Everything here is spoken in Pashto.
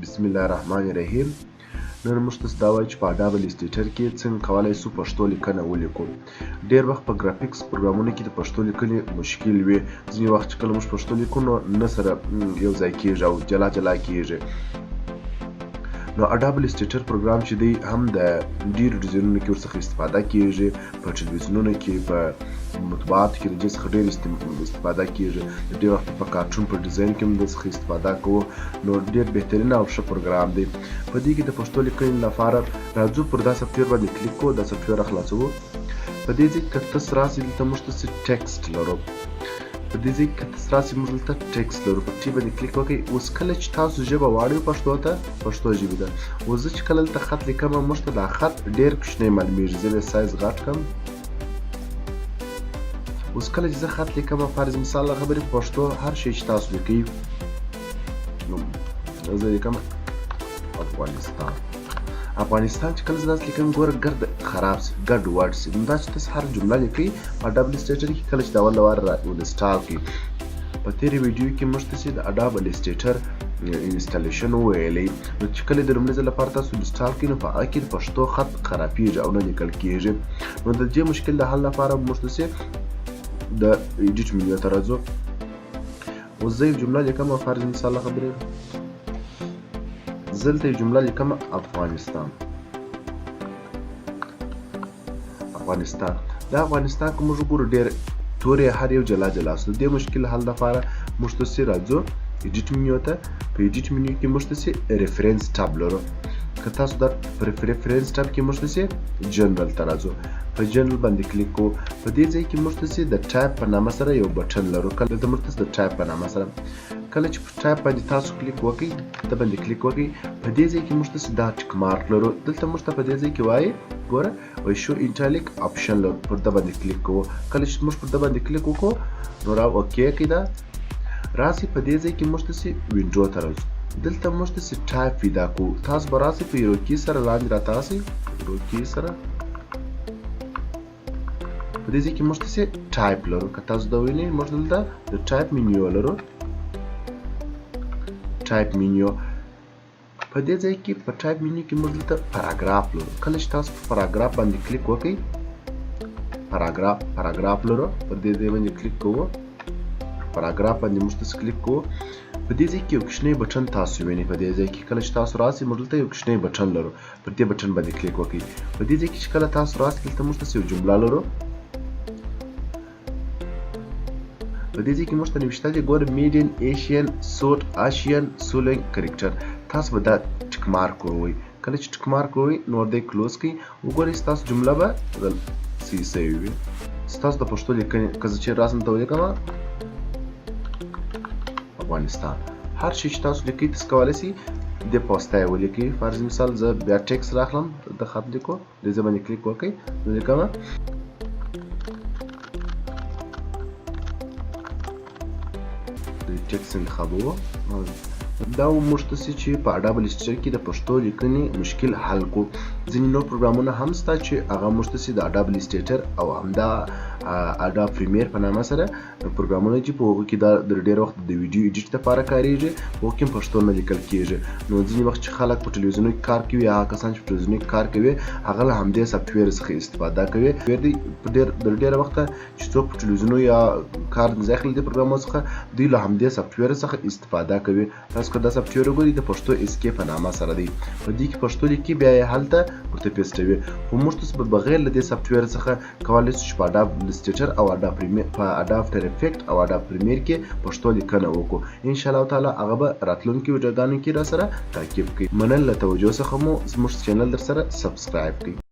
بسم الله الرحمن الرحیم. نن موږ تاسو دا وایو چې په اډوب الیسټریټر کې څنګه کولای شو پښتو لیکنه ولیکو. ډېر وخت په ګرافیکس پروګرامونو کې د پښتو لیکنې مشکل وي. ځینې وخت چې کله موږ پښتو لیکو نو نه سره یو ځای کېږي او جلا جلا کېږي. نو اډوب الیسټریټر پروګرام چې دی هم د ډېرو ډیزاینونو کې ورڅخه استفاده کېږي، په ټلویزیونونو کې، په مطبوعاتو کې د دې څخه ډېر استفاده کېږي. ډېر وخت په کارټون په ډیزاین کې هم د څخه استفاده کوو. نو ډېر بهترین او ښه پروګرام دی. په دې کې د پښتو لیکنې لپاره راځو پر دا سافټویر باندې کلیک کوو، دا سافټویر خلاصوو. په دې ځای کې که تاسو راسئ دلته موږ تاسې ټیکسټ لرو. په دې ځای کې که تاسو راسئ موږ دلته ټیکسټ لرو، په ټي باندې کلیک وکړئ. اوس کله چې تاسو ژبه واړوئ پښتو ته، پښتو ژبې ته، اوس زه چې کله دلته خط لیکم موږ ته دا خط ډېر کوچنی معلومیږي. زه به سایز غټ کړم. اوس کله چې زه خط لیکم، فرض مثال له خبرې په پښتو هر شی چې تاسو لیکئ، نو زه لیکم افغانستان. افغانستان چې کله زه داسې لیکم ګوره ګرد خراب سي، ګډ ورډ سي. نو دا چې تاسو هر جمله لیکئ په اډوب الیسټریټر کې، کله چې د اول وار انسټال کړئ. په تېرې ویډیو کې موږ تاسې د اډوب الیسټریټر انسټالیشن وویلی. نو چې کله د لومړي ځل لپاره تاسو انسټال کړئ نو په هغه کې د پښتو خط خرابېږي او نه لیکل کېږي. نو د دې مشکل د حل لپاره موږ تاسې د ایډیټ منیو ته راځو. اوس زه یو جمله لیکم، فرض مثال له خبرې زه دلته یو جمله لیکم افغانستان. افغانستان دا افغانستان که موږ وګورو ډېر تورې هر یو جلا جلا سو. د دې مشکل حل لپاره موږ تاسې راځو ایډیټ منیو ته. په ایډیټ منیو کې موږ تاسې ریفرنس ټاب لرو. که تاسو دا په ریفرنس ټاب کې موږ تاسې جنرال ته راځو. په جنرال باندې کلیک کوو. په دې ځای کې موږ تاسې د ټایپ په نامه سره یو بټن لرو. کله د موږ تاسې د ټایپ په نامه سره کله چې په ټایپ باندې تاسو کلیک وکړئ، د باندې کلیک وکړئ، په دې ځای کې موږ تاسې دا ټیک مارک لرو. دلته موږ ته په دې ځای کې وایي ګوره وایي شو انټالیک آپشن لرو. پر ده باندې کلیک کوو. کله چې موږ پر ده باندې کلیک وکړو نو را اوکې کړئ. دا راسئ په دې ځای کې موږ تاسې وینډو ته راځو. دلته موږ تاسې ټایپ پیدا کوو. تاسو به راسئ په یو کی سره لاندې راتاسئ، یو کی سره په دې ځای کې موږ تاسې ټایپ لرو. که تاسو دا وینئ موږ دلته د ټایپ منیو لرو. ټایپ منیو په دې ځای کې په ټایپ منیو کې موږ دلته پاراګراف لرو. کله چې تاسو په پاراګراف باندې کلیک وکړئ، پاراګراف لرو. پر دې ځای باندې کلیک کوو. پاراګراف باندې موږ تاسې کلیک کوو. په دې ځای کې یو کوچنی بټن تاسو وینئ. په دې ځای کې کله چې تاسو راسئ موږ دلته یو کوچنی بټن لرو. پر دې بټن باندې کلیک وکړئ. په دې ځای کې چې کله تاسو راسئ دلته موږ تاسې یو جمله لرو. په دې ځای کې موږ ته نوشته دي ګوره میډین ایشین سوټ آشین سولنګ کرکټر. تاسو به دا ټیک مارک وروئ. کله چې ټیک مارک وروئ نو ورته کلوز کړئ. وګورئ ستاسو جمله به صحیح سوې وي. ستاسو د پښتو لیکنې که زه چېرې راسم ته ولیکم افغانستان، هر شی چې تاسو لیکئ تاسو کولی شئ د پوسته یې ولیکئ. فرض مثال زه بیا ټیکسټ راخلم، د خط لیکو دې ځای باندې کلیک وکړئ، نو لیکم ټیکسټ انتخابوو. دا موږ تاسې چې په اډوب الیسټریټر کې د پښتو لیکنې مشکل حل کو. ځینې نور پروګرامونه هم شته چې هغه موږ تاسې د اډوب الیسټریټر او همدا اډوب پریمیر په نامه سره پروګرامونه چې په هغو کې دا د ډېر وخت د ویډیو ایډیټ لپاره کارېږي، په هغو کې هم پښتو نه لیکل کېږي. نو ځینې وخت چې خلک په ټلویزیونونو کې کار کوي، هغه کسان چې په ټلویزیونونو کې کار کوي هغه له همدې سافټویر څخه استفاده کوي. د ډېره وخته چې څوک په ټلویزیونونو یا کار نه ځای اخلي د پروګرامونو څخه، دوی له همدې سافټویر څخه استفاده کوي. تاسو که دا سافټویر وګورئ د پښتو اسکیپ په نامه سره دی. په دې کې پښتو لیکي بیا یې هلته ورته پیسټوي. خو موږ تاسو به بغیر له دې سافټویر څخه کولی شو چې په اډوب الیسټریټر او اډوب پریمیر په اډوب افتر افیکټ او اډوب پریمیر کې پښتو لیکنه وکړو. انشاءالله تعالی هغه به راتلونکي ویډیوګانو کې راسره تعقیب کړئ. مننه له توجه څخه مو زموږ چینل در سره سبسکرایب کړئ.